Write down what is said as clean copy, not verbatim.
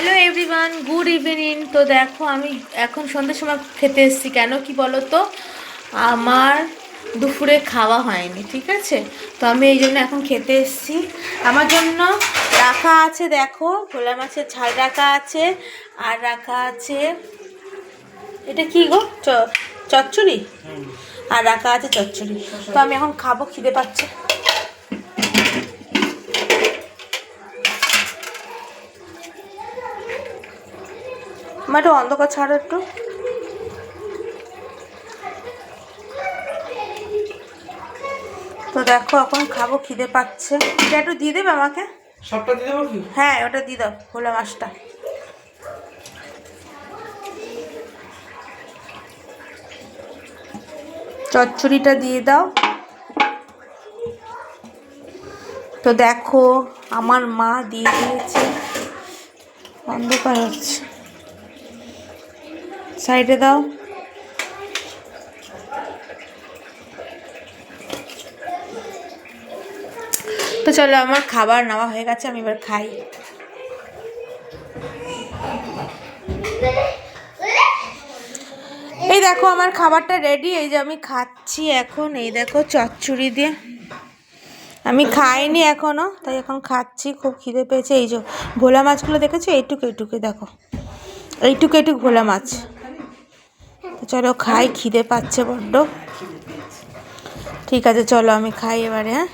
Hello everyone, good evening. তো দেখো আমি এখন সন্ধ্যের সময় খেতে এসেছি। কেন কি বলো তো, আমার দুপুরে খাওয়া হয়নি, ঠিক আছে? তো আমি এই জন্য এখন খেতে এসেছি। আমার জন্য রাখা আছে, দেখো ভোলা মাছের ঝাল রাখা আছে, আর রাখা আছে এটা কি গো, চচ্চড়ি, আর রাখা আছে চচ্চড়ি। তো আমি এখন খাবো, খিদে পাচ্ছে। আমার একটু অন্ধকার ছাড়ো একটু। তো দেখো এখন খাবো, খিদে পাচ্ছে। এটা একটু দিয়ে দেবে আমাকে? সবটা দিয়ে দেবো কি? হ্যাঁ, ওটা দিয়ে দাও, ভোলা মাছটা। চচ্চড়িটা দিয়ে দাও। তো দেখো আমার মা দিয়ে দিয়েছে, অন্ধকার হচ্ছে, সাইডে দাও। তো চলো, আমার খাবার নেওয়া হয়ে গেছে, আমি এবার খাই। এই দেখো আমার খাবারটা রেডি, এই যে আমি খাচ্ছি এখন। এই দেখো চচ্চড়ি দিয়ে, আমি খাইনি এখনো, তাই এখন খাচ্ছি, খুব খিদে পেয়েছে। এই যে ভোলা মাছগুলো দেখেছো, এইটুকু এইটুকু দেখো, এইটুকু এইটুকু ভোলা মাছ। তো চলো খাই, খিদে পাচ্ছে বড্ড। ঠিক আছে চলো আমি খাই এবারে, হ্যাঁ।